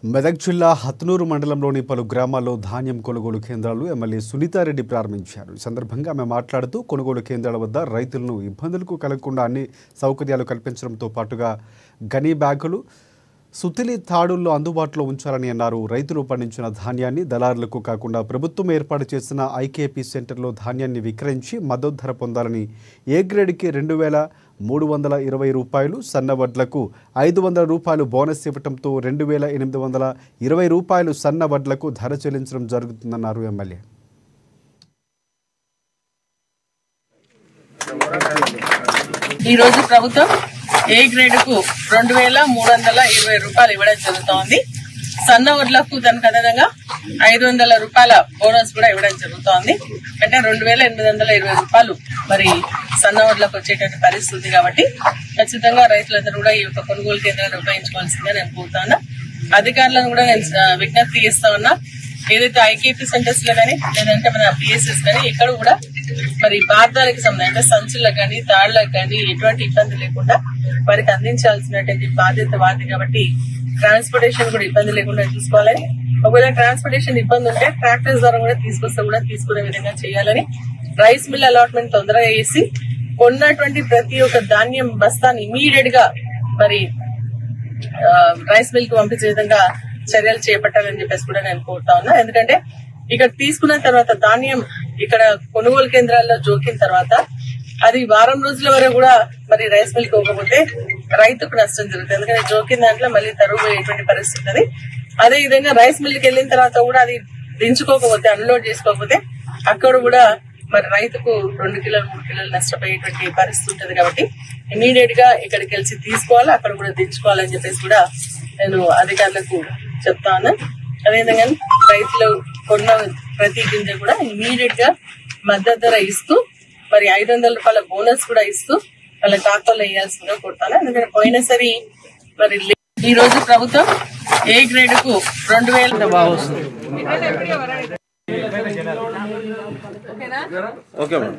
మెదక్ జిల్లా హత్నూరు మండలంలోని పలు గ్రామాల్లో ధాన్యం కొనుగోలు కేంద్రాలు ఎమ్మెల్యే సునీతారెడ్డి ప్రారంభించారు. ఈ సందర్భంగా ఆమె మాట్లాడుతూ కొనుగోలు కేంద్రాల వద్ద రైతులను ఇబ్బందులకు కలగకుండా అన్ని సౌకర్యాలు కల్పించడంతో పాటుగా గనీ బ్యాగులు, సుతిలి తాడుల్లో అందుబాటులో ఉంచాలని అన్నారు. రైతులు పండించిన ధాన్యాన్ని దళారులకు కాకుండా ప్రభుత్వం ఏర్పాటు చేసిన ఐకేపీ సెంటర్లో ధాన్యాన్ని విక్రయించి మద్దతు ధర పొందాలని, ఏ గ్రేడ్కి 2,320 రూపాయలు, సన్న వడ్లకు 500 రూపాయలు బోనస్ ఇవ్వడంతో 2,820 రూపాయలు సన్న వడ్లకు ధర చెల్లించడం జరుగుతుందన్నారు ఎమ్మెల్యే. ఈరోజు ప్రభుత్వం ఏ గ్రేడ్కు 2,320 రూపాయలు ఇవ్వడం జరుగుతోంది. సన్న వడ్లకు దానికి అదనంగా 500 రూపాయల బోనస్ కూడా ఇవ్వడం జరుగుతోంది. అంటే 2,820 రూపాయలు మరి సన్న వడ్లకు వచ్చేటువంటి పరిస్థితి కాబట్టి ఖచ్చితంగా రైతులందరూ కూడా ఈ యొక్క కొనుగోలు కేంద్రాన్ని ఉపయోగించుకోవాల్సిందిగా నేను కోరుతాను. అధికారులను కూడా నేను విజ్ఞప్తి చేస్తా ఉన్నా. ఏదైతే ఐకేపీ సెంటర్స్ లో కానీ లేదంటే మన పిఎస్ఎస్ కానీ ఇక్కడ కూడా మరి బార్దాలకు సంబంధించి సంచులకు కానీ తాళ్లకు కానీ ఎటువంటి ఇబ్బంది లేకుండా వారికి అందించాల్సినటువంటి బాధ్యత వారిది కాబట్టి ట్రాన్స్పోర్టేషన్ కూడా ఇబ్బంది లేకుండా చూసుకోవాలని, ఒకవేళ ట్రాన్స్పోర్టేషన్ ఇబ్బంది ఉంటే ట్రాక్టర్స్ ద్వారా కూడా తీసుకొస్తే కూడా తీసుకునే విధంగా చేయాలని, రైస్ మిల్ అలాట్మెంట్ తొందరగా చేసి కొన్నటువంటి ప్రతి ఒక్క ధాన్యం బస్తాన్ని ఇమీడియట్ గా మరి రైస్ మిల్ కి పంపించే విధంగా చర్యలు చేపట్టాలని చెప్పేసి కూడా నేను కోరుతా ఉన్నా. ఎందుకంటే ఇక్కడ తీసుకున్న తర్వాత ధాన్యం ఇక్కడ కొనుగోలు కేంద్రాల్లో జోకిన తర్వాత అది వారం రోజుల వరకు కూడా మరి రైస్ మిల్ కి పోకపోతే రైతుకు నష్టం జరుగుతుంది. ఎందుకంటే జోకిన దాంట్లో మళ్ళీ తరుగు పోయేటువంటి పరిస్థితి ఉన్నది. అదే విధంగా రైస్ మిల్ కి వెళ్ళిన తర్వాత కూడా అది దించుకోకపోతే, అన్లోడ్ చేసుకోకపోతే అక్కడ కూడా మరి రైతుకు 2 కిలోలు 3 కిలోలు నష్టపోయేటువంటి పరిస్థితి ఉంటుంది. కాబట్టి ఇమీడియట్ గా ఇక్కడికి వెళ్ళి తీసుకోవాలి, అక్కడ కూడా దించుకోవాలని చెప్పేసి కూడా నేను అధికారులకు చెప్తాను. అదేవిధంగా రైతులు కొన్న ప్రతి గింజ కూడా ఇమీడియట్ గా మద్దతు ధర ఇస్తూ మరి 500 రూపాయల బోనస్ కూడా ఇస్తూ వాళ్ళ ఖాతాలో వేయాల్సిందిగా కోరుతాను. ఎందుకంటే పోయినసారి మరి ఈ రోజు ప్రభుత్వం ఏ గ్రేడ్ కు 2,000 బాగా వస్తుంది. ఓకేనా? Okay madam.